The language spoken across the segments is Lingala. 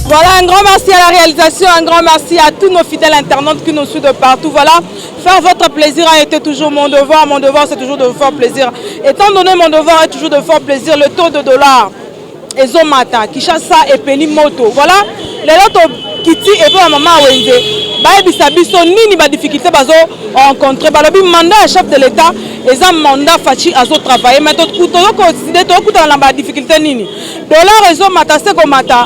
Voilà, un grand merci à la réalisation, un grand merci à tous nos fidèles internautes qui nous suivent de partout. Voilà, faire votre plaisir a été toujours mon devoir. Mon devoir, c'est toujours de vous faire plaisir. Étant donné mon devoir est toujours de faire plaisir, le taux de dollar, Ezomata, Kishasa et Peli Moto. Voilà, les autres Kiti et puis maman Wenze. Baye bisabiso nini ba difficulté bazo rencontrer. Ba le mandat chef de l'État, et un mandat fachi azo travailler. Mais tout le considère tout le temps ba difficulté nini. Dollar Ezomata c'est comme mata.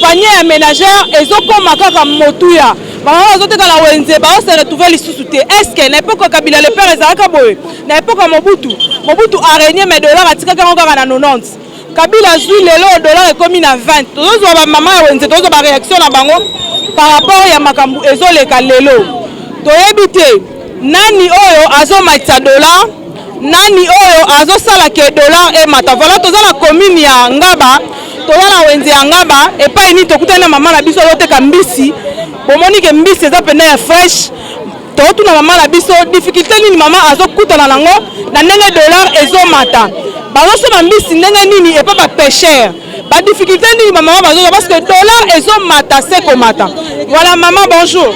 Panier à ménagère et comme kaka motuya maman azoteka la wenze ba se retrouver lisusu te est-ce que n'importe Kabila le père ezalaka boye n'importe Mobutu a régné mais dollar atika kaka na 90 Kabila zui lelo dollar ekomi na 20 tozo ba maman ya wenze tozo ba réaction na bango par rapport ya makambu ezoleka lelo toyebi te nani oyo azomatisa dollar nani oyo azosala ke dollar e mata voilà tozo na commune ya Ngaba towana wenze ya Ngaba epai ni tokutana mama na biso yoteka mbisi bomoni ke mbisi eza pene ya fresh totuna mama na biso difficulté nini mama azokutana nango na ndenge dollar ezomata bazosoma mbisi ndenge nini epa ba pêcheur ba difficulté nini mama bazoza parce que dollar ezomata seko mata. Voilà maman, bonjour.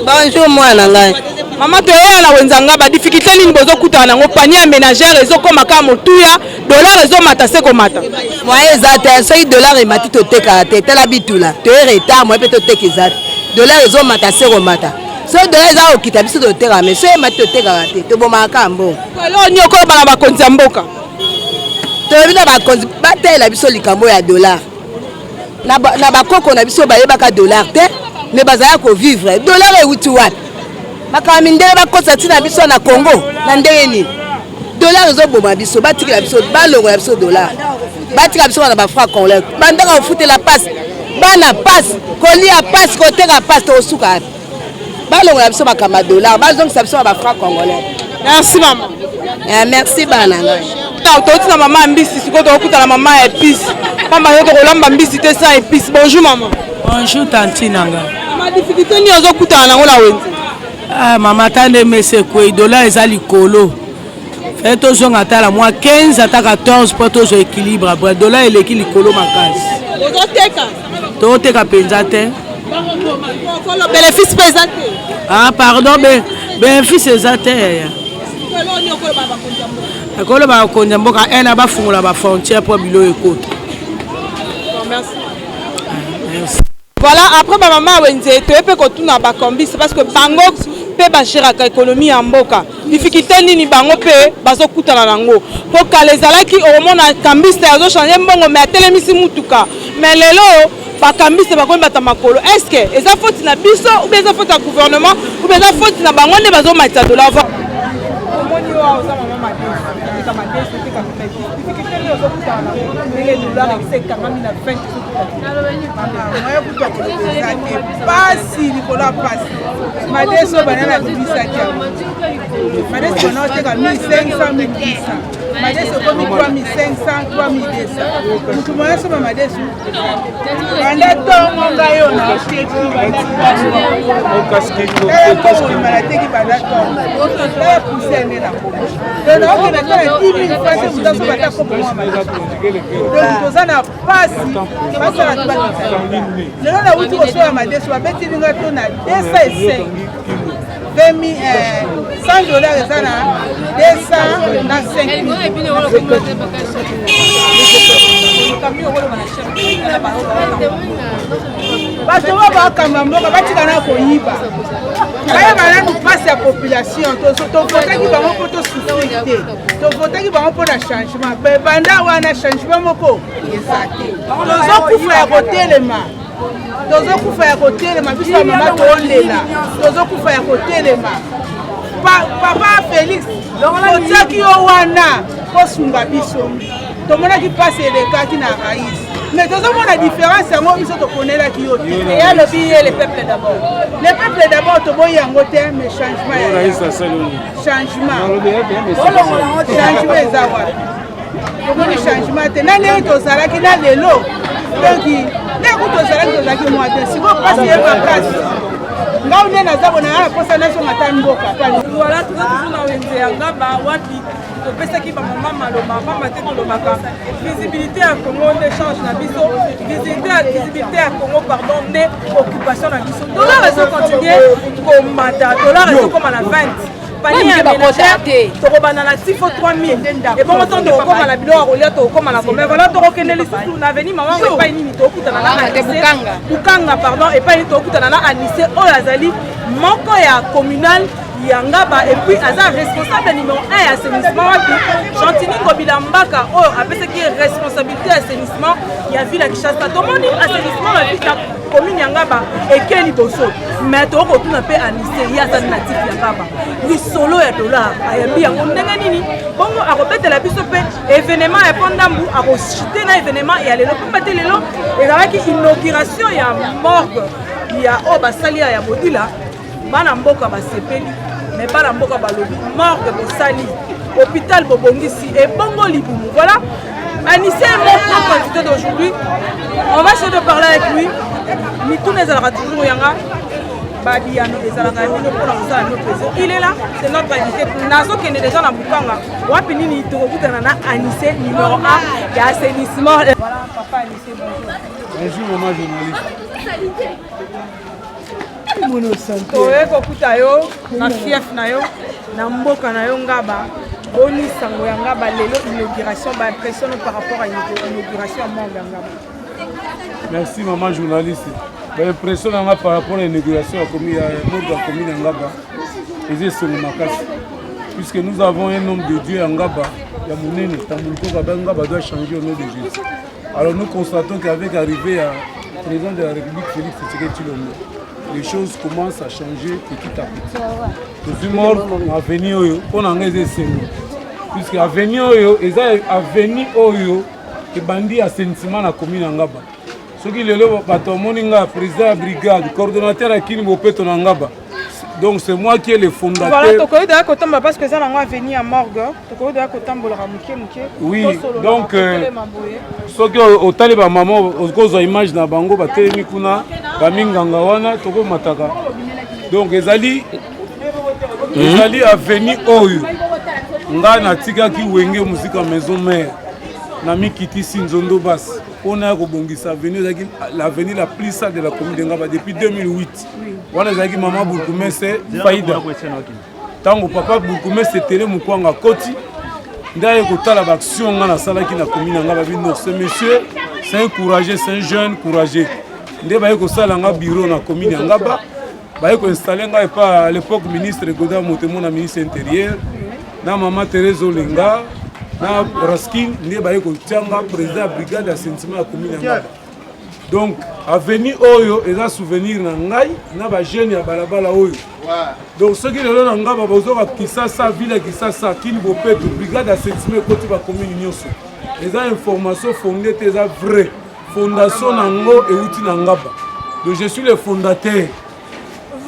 Bonjour moi na ngai maman toyeya na wenze ya Ngaba difficulté nini bozokutana nango panier ménagère ezokoma ka motuya dollar ezomata seko mata. Moi ezate soki dollar emati toteka te tala bitula toye retard moi pe toteka ezate dollar ezomata seko mata so dollar eza okita biso toteka mais so emati toteka te tobomaka mbongo lelo nyoko bana bakonzi ya mboka toyebi na bakonzi batela biso likambo ya dollar na bakoko na biso bayebaka dollar te mais bazala ko vivre dollar euti wapi makambo ndenge bakosa ntina biso na Congo na ndenge nini dollar ezoboma biso batikela biso balongola biso dollar batika biso na bafra congolais bandaka ofutela passe bana passe kolia passe koteka passe tosuka balongola biso makamba dollar bazongisa biso na bafra congolais. Merci maman. Merci bana ngai toti na mama mbisi siko tokuta na mama épice pamba yo kolamba mbisi te sans épice. Bonjour maman. Bonjour tanti nanga. Ma difficulté ni ozokuta nango na wenze. Ah maman tande mese ko dollar ezali kolo. Fait tozonga tala moi 15 ata 14 pour tozo équilibre après dollar eleki likolo makasi. Toteka penza te. Bénéfice penza te. Ah pardon bénéfice ezate. Ekolo ba konja mboka ena ba fungula ba frontière pour bilo ekota. Merci. Voilà, après ma maman wenze to epe ko tuna ba kombi c'est parce que bango pe ba géraka économie en mboka. Difficulté nini bango pe bazokutana nango. Po kalezalaki au mona kambiste azo changer mbongo mais atelemisi mutuka. Mais lelo ba kambiste ba ko mbata makolo. Est-ce que eza faute na biso ou bien eza faute na gouvernement ou bien eza faute na bango ne bazo matisa de la voix. Pasi likola pasi madeso banana bibisaki madeso banoteka 1500 1200 madeso komi 3500 3200 mutu moya soba madeso banda tongo ngai yo na teki banda tongo tala pousse nde na donc naokenda tala 10 000 francs mutu asoba ata kopo mwa madeso donc toza na pasi basala tubakisa lelo na wuti kosoya madeso babetilinga to na 205 $100 eza na 200 na 5 bato oyo bakamba mboka batikana koyiba bayeba nanu mpasi ya population tovotaki bango mpo tosufri te tovotaki bango mpo na changement banda wana changement moko eza te tozokufa ya kotelema tozokufa ya kotelema biso ya mama toolela tozokufa ya kotelema papa Félix totiaki yo wana kosunga biso tomonaki mpasi elekaki na raïs mais tozomona différence yango biso tokonelaki yo te eya lobi ye le peuple d'abord toboyi yango te mais changement eza wana tomoni changement te na ndenge tozalaki na lelo donc ndenge tozalaki mwa te siko mpasi ye makasi ngao nene azabo na ala posa naso mata mboka voilà tout toujours na wenze yanga ba wapi topesaki bamama maloba pamba te tolobaka visibilité ya Congo nde change na biso visibilité ya Congo pardon nde occupation na biso dollar ezocontinue komata dollar ezokoma na 20 panier ya ménagère tokobanda na 6 fois 3000 ebongo ntango tokokoma na biloko ya kolia tokokoma na combien voilà tokokende lisusu na aveni mamango epai nini tokutana na bukanga pardon epai nini tokutana na anise oyo azali moko ya communal Yangaba et puis aza responsable numéro 1 ya assainissement wapi Chantini Ngobila Mbaka oyo apesaki responsabilité ya assainissement ya ville ya Kinshasa tomoni assainissement na ville ya commune Yangaba ekeli boso mais tokotuna pe anise ya aza natif Yangaba lisolo ya dollar ayambi yango ndenge nini bongo akobetela biso pe événement ya Pondambu akochite na événement ya lelo pamba te lelo ezalaki inauguration ya morgue ya oyo basali ya Bodila bana mboka basepeli mais bana mboka balobi morgue bosali hôpital bobongisi et bongo libumu voilà Anissé est mon propre invité d'aujourd'hui on va essayer de parler avec lui mituna ezalaka toujours yanga babiyano ezalaka bino mpona kosala no plaisir il est là c'est notre invité nazokende déjà na bukanga wapi nini tokokutana na Anissé numéro 1 ya assainissement voilà papa Anissé bonjour maman journaliste toye kokuta yo na fief na yo na mboka na yo Ngaba boni sango ya Ngaba lelo inauguration ba impression par rapport à l'inauguration à Manga Ngaba. Merci maman journaliste. Ba impression nga par rapport à l'inauguration à commune à commune Ngaba. Et c'est makasi puisque nous avons un homme de Dieu à Ngaba ya munene tambulko ba Ngaba doit changer au nom de Jésus. Alors nous constatons qu'avec l'arrivée à président de la République Félix Tshisekedi Tshilombo les choses commencent à changer petit à petit. Je suis mort à venir pour n'engager ces mots. Puisque à venir à venir et bandit à sentiment la commune Ngaba. Ce qui est le batomoninga président de la brigade, coordonnateur à Kini Mopeto Ngaba. Donc c'est moi qui est le fondateur. Voilà, tu connais déjà parce que ça n'a pas venir à morgue. Tu connais déjà que tu oui, donc ce qui au taliba maman aux causes image na bango batelemi kuna baminganga wana toko mataka. Donc ezali à venir oyo. Nga na tika ki wenge musika maison mère. Na mikiti Sinzondo Bass. On a rebongisa l'avenir la plus sale de la commune de Ngaba depuis 2008. On a dit maman Bourkoumé c'est faïda. Tant que papa Bourkoumé c'était le Mukwanga Koti. D'ailleurs quand la action on a sala qui na commune Ngaba non ce monsieur c'est un courageux, c'est un jeune courageux. Ndé ba ko sala nga bureau na commune Ngaba. Ba ko installer nga pas à l'époque ministre Goda Motemo na ministre intérieur. Na maman Thérèse Olenga. Na Raskin ne baye ko tianga président brigade d'assainissement à commune Ngaba. Donc avenir oyo eza souvenir na ngai na ba jeune ya balabala oyo. Donc ceux qui le na Ngaba bazo ba Kisasa ville Kisasa Kini Bopeto brigade d'assainissement côté ba commune nyonso. Eza information fondée eza vrai. Fondation nango e uti na Ngaba. Donc je suis le fondateur.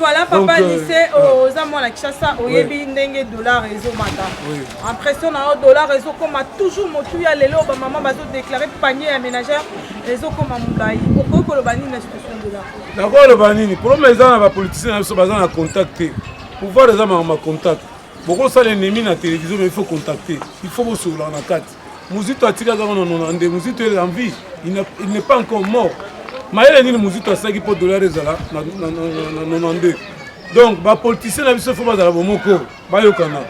Voilà, papa Anissé aux amours la Kinshasa, au yebi ndenge dollar réseau mata. Impression na dollar réseau comme toujours motu ya lelo ba maman bazo déclarer panier à ménagère réseau comme Mumbai. Pourquoi le bani na situation de là? D'accord le bani, problème ça na ba politicien na so bazana contacter. Pouvoir les hommes ma contact. Beaucoup ça l'ennemi na télévision mais il faut contacter. Il faut sur la carte. Muzito atika za non ande Muzito est en vie. Il n'est pas encore mort. Maël ni Muzito asaki pour dollar ezala na 92. Donc ba politicien na biso faut bazala bomoko ba yokana.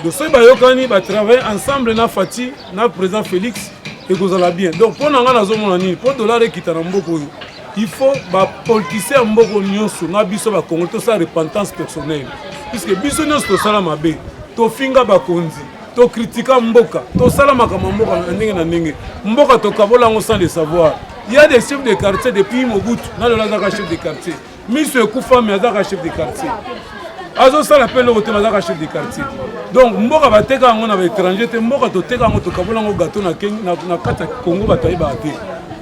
Donc so ba yokani ba travailler ensemble na Fati na président Félix et kozala bien. Donc pour nanga na zomona ni pour dollar ekita na mboko il faut ba politicien mboko nyonso na biso ba Congo to sa repentance personnelle. Puisque biso nyonso to sala mabe to finga ba konzi to critica mboka to sala makama mboka ndenge na ndenge mboka to kabola ngo sans le savoir. Il y a des chefs de quartier depuis Mobutu, dans le Lazaka chef de quartier. Monsieur Koufa, mais Azaka chef de quartier. Azo ça l'appelle le hôtel Azaka chef de quartier. Donc Mboka va te ga ngona ba étranger te Mboka to te ga ngo to kabola ngo gâteau na kata Congo batayi ba te.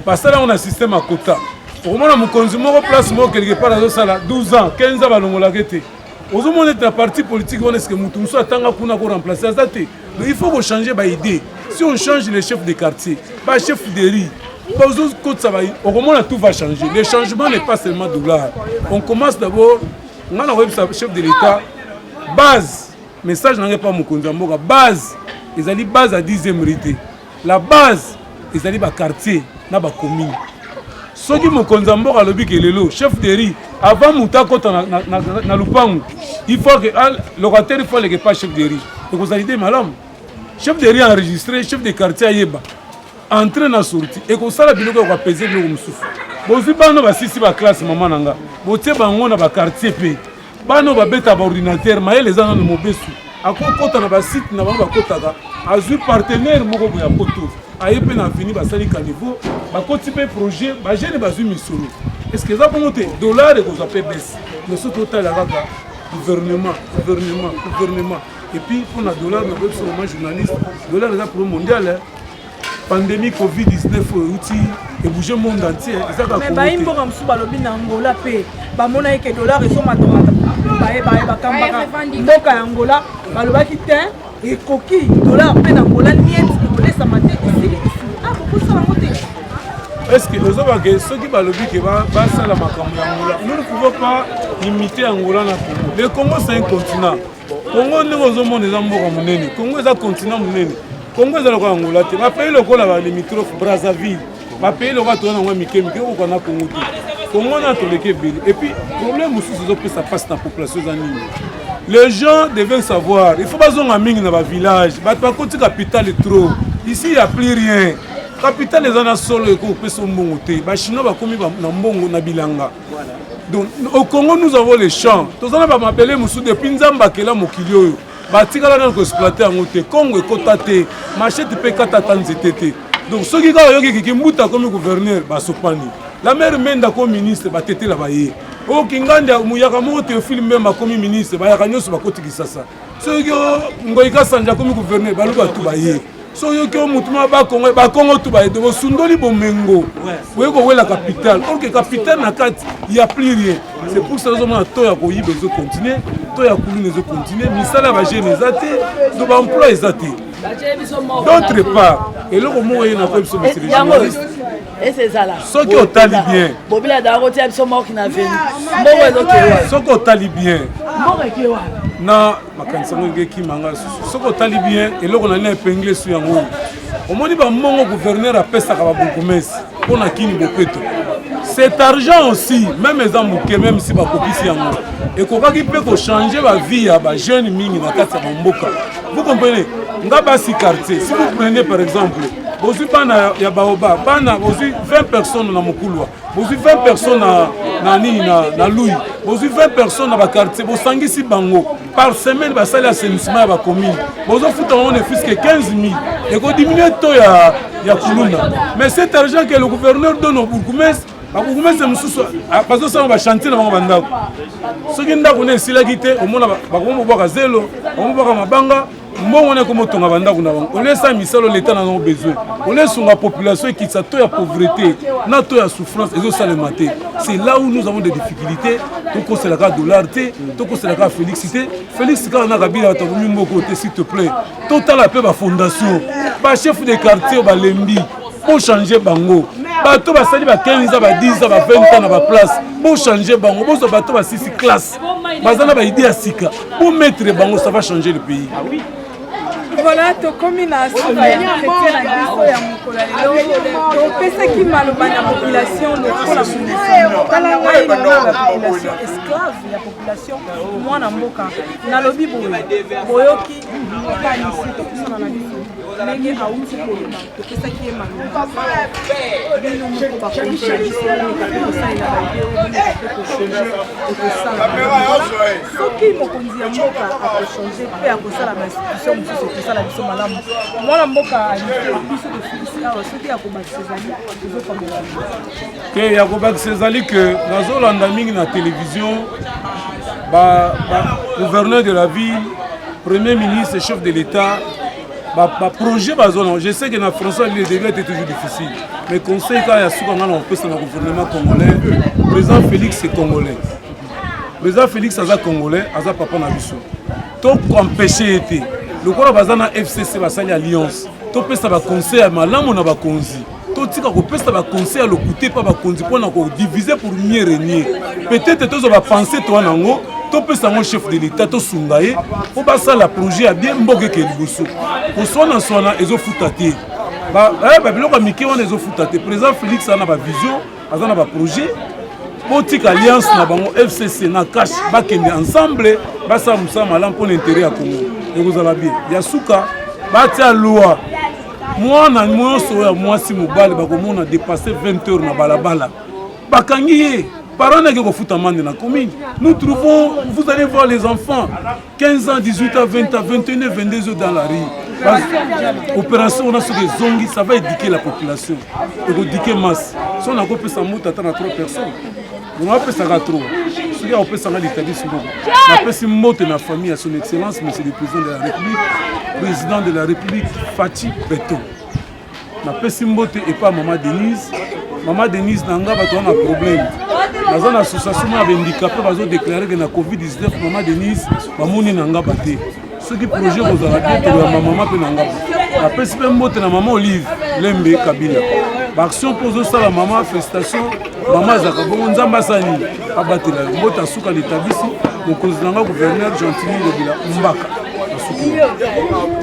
Parce que là on a système à quota. Au moment où konzi moko place moko quelque part azo sala 12 ans, 15 ans ba longola kete. Ozo mona ta parti politique on est-ce que mutu muso atanga kuna ko remplacer Azate. Donc il faut qu'on change ba idée. Si on change les chefs de quartier, pas chef de riz Au moment où tout va changer, le changement n'est pas seulement dollar. On commence d'abord, on a le chef de l'État, base, message n'a pas mon Konzamboka, base, ils allaient base à 10e rité. La base, ils allaient à quartier, na ba commune. Ce qui me Konzamboka le bic et le chef de riz, avant Moutako na Lupangu, il faut que le locataire il faut que pas chef de riz. Donc vous allez dire madame, chef de riz enregistré, chef de quartier Yeba. Entrer na sortie et comme ça la biloko va peser le musufu bozi bano ba sisi ba classe maman nanga botie bango na ba quartier pe bano ba beta ba ordinateur ma les ana no mobesu akokota na ba site na bango ba kotaka azui partenaire moko ya poto ayepe na fini ba sali caniveau ba koti pe projet ba jeune ba zui misolo est-ce que ça pour monter dollar et ko zape baisse le sous total la raga gouvernement et puis pour la dollar na beso moi journaliste dollar est pour mondial pandémie Covid-19 et bouger le monde entier. Mais baïm pour un sous-balobi n'Angola paye. Bamona et que dollar et son matomata. Baï kambaka. Donc à Angola, baloba qui t'est et coquille dollar paye n'Angola niet et laisse sa maté ici. Ah beaucoup ça va monter. Est-ce que les autres ceux qui balobi qui va ça la makambo Angola, nous ne pouvons pas imiter Angola na Congo. Le Congo c'est un continent. Congo nous aux hommes des amboka monene. Congo c'est un continent monene. Congo est dans Angola, ma pays le Congo la limitrophe Brazzaville, ma pays le Congo dans Miké au Congo. Congo a tout le Québec. Et puis problème aussi c'est que ça passe dans la population anime. Les gens devaient savoir, il faut pas zonger à ming dans le village, bah pas côté capitale est trop. Ici il y a plus rien. Capitale les ana solo et qu'on peut son monter. Bah chinois va commis dans mbongo na bilanga. Donc au Congo nous avons les champs. Tous on va m'appeler Moussou de Pinzamba qui est là Mokilio. Batika la ko exploiter en côté Congo kotate marché tu peux katata nzete donc ceux qui ga yoki ki mbuta comme gouverneur ba sopani la mère menda comme ministre ba tete la baye o kinganda muyaka mo te film même comme ministre ba yaka nyoso ba koti kisasa ceux qui ngoika sanja comme gouverneur ba luba tu baye so yoki o mutuma ba Congo tu baye de sundoli bomengo we ko la capitale or que capitale na kat il y a plus rien c'est pour ça que to ya ko yibe zo continuer to ya kulu ne zo continuer misala ba jeune ezate do ba emploi ezate d'autre part et le moment il na ko biso monsieur le journaliste et c'est ça là ce qui au tali bien bobila da ko tia biso mort qui na venu mort ezo kewa ce qui au tali bien mort kewa na makanisa ngenge ki manga ce qui au tali bien et le ko na na épinglé sur yango au moni ba mongo gouverneur a pesa ka ba bokomesi pona kini bopeto. Cet argent aussi, même les amouké, même si bakopisi yango, et qu'on va changer la vie à les jeunes mingi na kati ya mboka. Vous comprenez? Ngabasi quartier. Si vous prenez par exemple, vous avez ya baoba, vous avez 20 personnes na Mokulwa, vous avez 20 personnes na Louis, vous avez 20 personnes na quartier, vous sangisi bango par semaine ba sali assainissement ba commune. Vous avez foutu on ne fils que 15 000 et qu'on diminue to ya kuluna. Mais cet argent que le gouverneur donne au bourgmestre bakokumesa mususu bazo sala ba chantier na bango bandako soki ndako ne silaki te omona bakomo boka zelo omoboka mabanga mbongo ne komo tonga bandako na bango on laisse misalo l'état na nos besoins on laisse la population qui sa to ya pauvreté na to ya souffrance ezo salemate c'est là où nous avons des difficultés to ko c'est la ka dollar te to ko c'est la ka Félix quand na kabila to mi moko te s'il te plaît total la paix ba fondation ba chef de quartier ba lembi pour changer bango bato basali ba 15 ans ba 10 ans ba 20 ans na ba place pour changer bango bozo bato ba 6 classes bazana ba idée à sika pour mettre bango ça va changer le pays. Ah oui. Voilà, to combination ya chrétien na biso ya mokolo lelo to pesa ki maloba na population de la tala ngai na population esclave ya population mwana mboka na lobi boyoki kanisi to kusana na biso ndenge auti kolona to pesa ki maloba bino moko ba komisha biso ko saina ba ko changer ko kosala soki mokonzi ya mboka a changer pe a kosala ba institution mosusu la biso malamu mwana mboka biso de Félix awa soki yakobakisa ezali ezokomela ke yakobakisa ezali ke nazolanda mingi na télévision gouverneur de la ville, premier ministre, chef de l'État projet bazona. Je sais que na François le début était toujours difficile mais conseil quand ya suka ngana on peut dans le gouvernement congolais président Félix est congolais président Félix aza congolais aza papa na biso to empêcher été le quoi bazana FCC basali alliance to pesa ba conseil malamu na ba konzi to botika kopesa ba conseil à l'écouter pas ba konzi pona ko diviser pour mieux régner. Peut-être tozo ba penser toi nango, to pesa mon chef de l'état to sungaye, po ba ça la projet a bien mboke ke liboso. Ko sona ezo futate. Ba biloko miki wana ezo futate. Président Félix ana ba vision, azana ba projet. Politique alliance na bango FCC na cash bakende ensemble basa musama là pour l'intérêt à Congo. Et vous allez bien. Yasuka batia loi. Moi na moi si mobile bakomona dépasser 20 heures na balabala. Bakangiye parents na ko futa mande na commune. Nous trouvons, vous allez voir les enfants 15 ans, 18 ans, 20 ans, 21, 22 ans dans la rue. Opération on a sur les zongi, ça va éduquer la population. Et éduquer masse. Si on a coupé sa moto à 3 personnes. On a fait ça à trop. Si on peut s'en aller l'établissement. On a fait moto dans la famille à son excellence, monsieur le président de la République, président de la République, Fatih Beton. On a fait moto et pas maman Denise. Maman Denise n'a pas de problème. Dans une association avec handicapés, ils ont déclaré que la COVID-19, maman Denise, maman n'a pas de ce qui projet vous avez dit que maman peut n'anga. La personne moto na maman Olive Lembe Kabila. Action pour ça la maman félicitations maman Zaka bon nzamba sani abatela moto asuka l'établissement mon président gouverneur Gentili Ngobila Mbaka.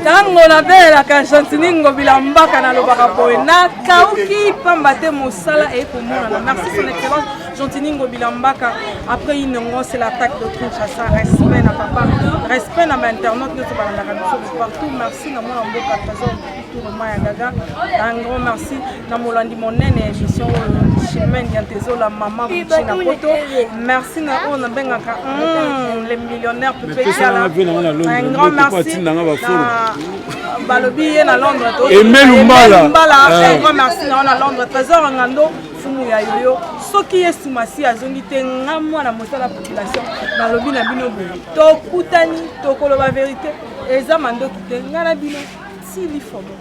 Tango na bela ka Gentili Ngobila Mbaka na lobaka boy na kauki pambate mosala et pour moi merci son excellence Gentili Ngobila Mbaka. Après une c'est l'attaque de Kinshasa, respect na papa, respect na internaute nous sommes partout. Merci na moi Mboka trésor tout le Maya Gaga. Un grand merci na Molandi monene émission chemin Yantezo la maman Buchina Poto. Merci na on a bengaka les millionnaires Pépé Kala. Un grand merci na Balobi na Londres. Et Melumbala. Un grand merci na Londres trésor ngando. Ya yoyo soki esumasi azongite ngamwa na mosala population na lobi na bino to kutani to koloba vérité eza mandoki te ngana bino tili fobo